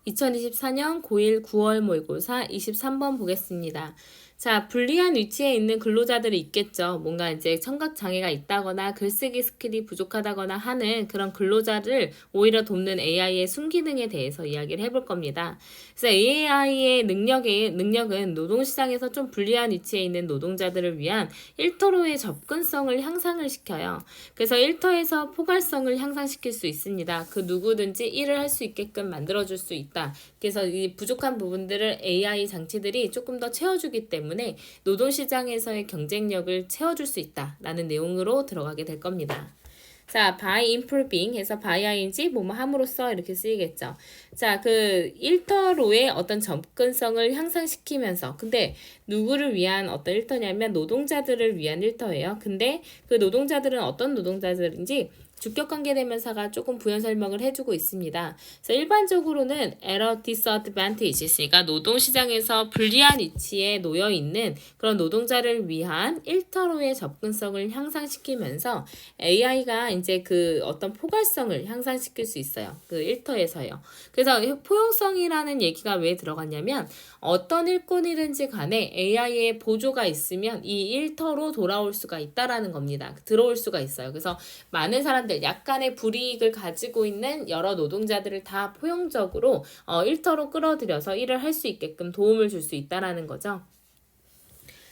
2024년 고1 9월 모의고사 23번 보겠습니다. 자, 불리한 위치에 있는 근로자들이 있겠죠. 뭔가 이제 청각 장애가 있다거나 글쓰기 스킬이 부족하다거나 하는 그런 근로자를 오히려 돕는 AI의 순기능에 대해서 이야기를 해볼 겁니다. 그래서 AI의 능력은 노동시장에서 좀 불리한 위치에 있는 노동자들을 위한 일터로의 접근성을 향상을 시켜요. 그래서 일터에서 포괄성을 향상시킬 수 있습니다. 그 누구든지 일을 할 수 있게끔 만들어줄 수 있다. 그래서 이 부족한 부분들을 AI 장치들이 조금 더 채워주기 때문에 노동시장에서의 경쟁력을 채워줄 수 있다라는 내용으로 들어가게 될 겁니다. 자, by improving 해서 by ing 뭐뭐 함으로써 이렇게 쓰이겠죠. 자, 그 일터로의 어떤 접근성을 향상시키면서 근데 누구를 위한 어떤 일터냐면 노동자들을 위한 일터예요. 근데 그 노동자들은 어떤 노동자들인지 주격관계대명사가 조금 부연 설명을 해주고 있습니다. 그래서 일반적으로는 at a disadvantage 있으니까 노동시장에서 불리한 위치에 놓여 있는 그런 노동자를 위한 일터로의 접근성을 향상시키면서 AI가 이제 그 어떤 포괄성을 향상시킬 수 있어요. 그 일터에서요. 그래서 포용성이라는 얘기가 왜 들어갔냐면 어떤 일꾼이든지 간에 AI의 보조가 있으면 이 일터로 돌아올 수가 있다라는 겁니다. 들어올 수가 있어요. 그래서 많은 사람들 약간의 불이익을 가지고 있는 여러 노동자들을 다 포용적으로 일터로 끌어들여서 일을 할 수 있게끔 도움을 줄 수 있다라는 거죠.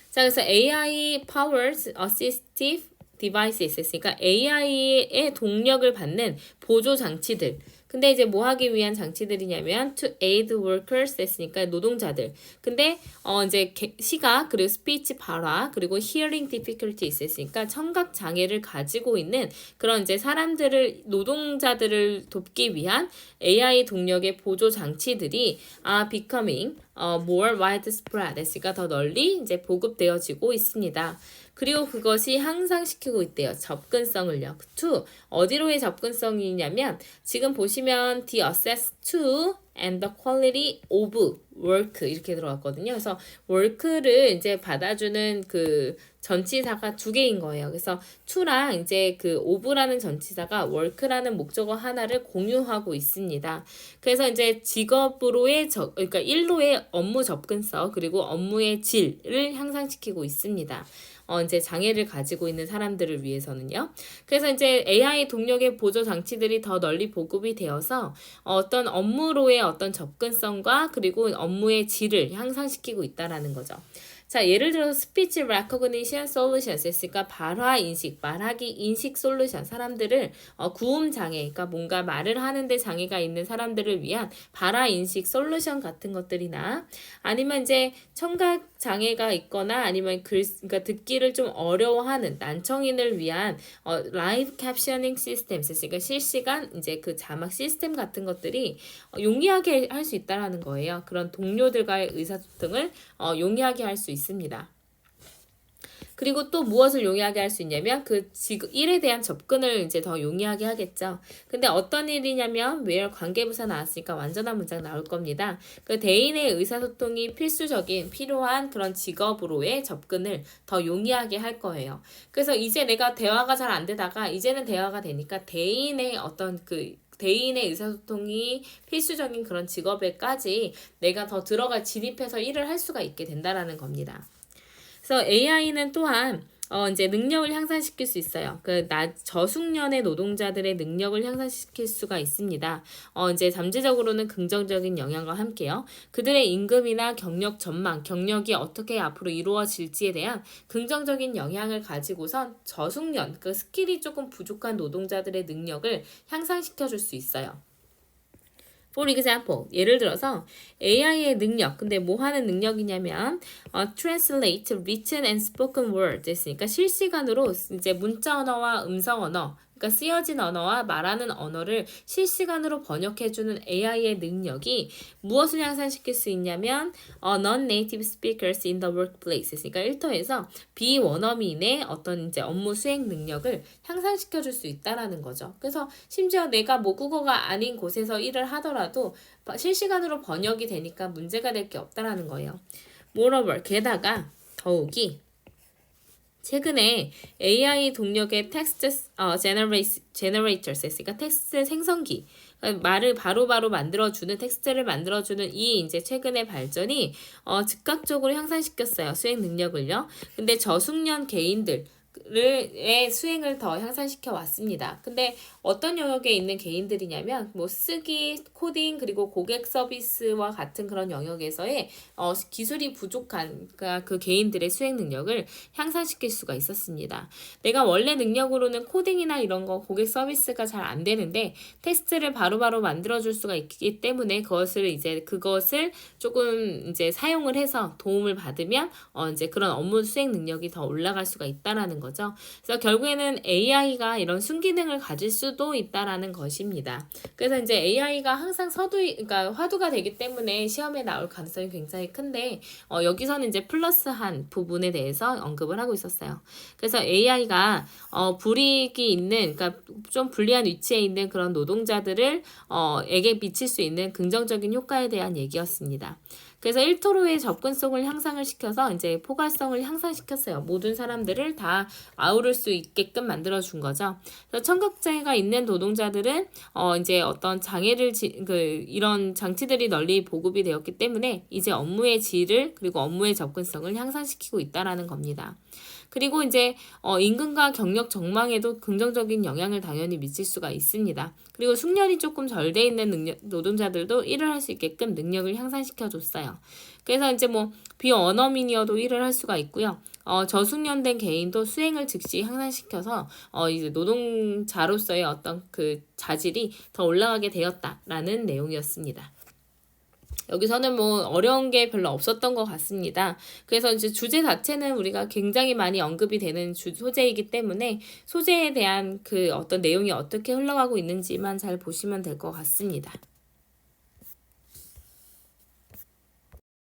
자, 그래서 AI powers assistive devices 있으니까 AI의 동력을 받는 보조 장치들. 근데 이제 뭐 하기 위한 장치들이냐면 to aid workers 했으니까 노동자들. 근데 이제 시각 그리고 스피치 발화 그리고 hearing difficulties 했으니까 청각 장애를 가지고 있는 그런 이제 사람들을 노동자들을 돕기 위한 AI 동력의 보조 장치들이 are becoming more widespread 했으니까 더 널리 이제 보급되어지고 있습니다. 그리고 그것이 향상시키고 있대요. 접근성을요. to 어디로의 접근성이냐면 지금 보시면 the access to and the quality of work 이렇게 들어갔거든요. 그래서 work를 이제 받아주는 그 전치사가 두 개인 거예요. 그래서 to랑 이제 그 of라는 전치사가 work라는 목적어 하나를 공유하고 있습니다. 그래서 이제 직업으로의 그러니까 일로의 업무 접근성 그리고 업무의 질을 향상시키고 있습니다. 이제 장애를 가지고 있는 사람들을 위해서는요. 그래서 이제 AI 동력의 보조 장치들이 더 널리 보급이 되어서 어떤 업무로의 어떤 접근성과 그리고 업무의 질을 향상시키고 있다라는 거죠. 자, 예를 들어서 스피치 recognition solutions 했으니까 발화 인식, 말하기 인식 솔루션 사람들을 구음 장애, 그러니까 뭔가 말을 하는데 장애가 있는 사람들을 위한 발화 인식 솔루션 같은 것들이나 아니면 이제 청각 장애가 있거나 아니면 그러니까 듣기를 좀 어려워하는 난청인을 위한 라이브 캡셔닝 시스템, 그러니까 실시간 이제 그 자막 시스템 같은 것들이 용이하게 할 수 있다라는 거예요. 그런 동료들과의 의사소통을 용이하게 할 수 있습니다. 그리고 또 무엇을 용이하게 할 수 있냐면 그 일에 대한 접근을 이제 더 용이하게 하겠죠. 근데 어떤 일이냐면 where 관계부사 나왔으니까 완전한 문장 나올 겁니다. 그 대인의 의사소통이 필요한 그런 직업으로의 접근을 더 용이하게 할 거예요. 그래서 이제 내가 대화가 잘 안 되다가 이제는 대화가 되니까 대인의 어떤 대인의 의사소통이 필수적인 그런 직업에까지 내가 더 진입해서 일을 할 수가 있게 된다라는 겁니다. 그래서 AI는 또한 이제 능력을 향상시킬 수 있어요. 저숙련의 노동자들의 능력을 향상시킬 수가 있습니다. 이제 잠재적으로는 긍정적인 영향과 함께요. 그들의 임금이나 경력 전망, 경력이 어떻게 앞으로 이루어질지에 대한 긍정적인 영향을 가지고선 저숙련, 그 스킬이 조금 부족한 노동자들의 능력을 향상시켜 줄 수 있어요. For example, 예를 들어서 AI의 능력, 근데 뭐 하는 능력이냐면 translate written and spoken words 했으니까 실시간으로 이제 문자 언어와 음성 언어, 그러니까 쓰여진 언어와 말하는 언어를 실시간으로 번역해주는 AI의 능력이 무엇을 향상시킬 수 있냐면 non-native speakers in the workplace, 그러니까 일터에서 비원어민의 어떤 이제 업무 수행 능력을 향상시켜줄 수 있다라는 거죠. 그래서 심지어 내가 모국어가 아닌 곳에서 일을 하더라도 실시간으로 번역이 되니까 문제가 될 게 없다라는 거예요. Moreover, 게다가 더욱이 최근에 AI 동력의 텍스트 generators, 그러니까 텍스트 생성기 말을 바로바로 만들어주는 텍스트를 만들어주는 이 이제 최근의 발전이 즉각적으로 향상시켰어요. 수행 능력을요. 근데 저숙련 개인들 의 수행을 더 향상시켜 왔습니다. 근데 어떤 영역에 있는 개인들이냐면 뭐 쓰기, 코딩 그리고 고객 서비스와 같은 그런 영역에서의 기술이 부족한 그러니까 그 개인들의 수행 능력을 향상시킬 수가 있었습니다. 내가 원래 능력으로는 코딩이나 이런 거 고객 서비스가 잘 안 되는데 테스트를 바로바로 만들어줄 수가 있기 때문에 그것을 조금 이제 사용을 해서 도움을 받으면 이제 그런 업무 수행 능력이 더 올라갈 수가 있다라는 거죠. 그래서 결국에는 AI가 이런 순기능을 가질 수도 있다라는 것입니다. 그래서 이제 AI가 항상 그러니까 화두가 되기 때문에 시험에 나올 가능성이 굉장히 큰데 여기서는 이제 플러스한 부분에 대해서 언급을 하고 있었어요. 그래서 AI가 불이익이 있는 그러니까 좀 불리한 위치에 있는 그런 노동자들을 에게 미칠 수 있는 긍정적인 효과에 대한 얘기였습니다. 그래서 1토로의 접근성을 향상을 시켜서 이제 포괄성을 향상시켰어요. 모든 사람들을 다 아우를 수 있게끔 만들어준 거죠. 그래서 청각장애가 있는 노동자들은 이제 어떤 장애를 이런 장치들이 널리 보급이 되었기 때문에 이제 업무의 질을 그리고 업무의 접근성을 향상시키고 있다라는 겁니다. 그리고 이제 임금과 경력 전망에도 긍정적인 영향을 당연히 미칠 수가 있습니다. 그리고 숙련이 조금 덜 돼 있는 노동자들도 일을 할 수 있게끔 능력을 향상시켜 줬어요. 그래서 이제 뭐 비언어민이어도 일을 할 수가 있고요. 저숙련된 개인도 수행을 즉시 향상시켜서 이제 노동자로서의 어떤 그 자질이 더 올라가게 되었다라는 내용이었습니다. 여기서는 뭐 어려운 게 별로 없었던 것 같습니다. 그래서 이제 주제 자체는 우리가 굉장히 많이 언급이 되는 소재이기 때문에 소재에 대한 그 어떤 내용이 어떻게 흘러가고 있는지만 잘 보시면 될 것 같습니다.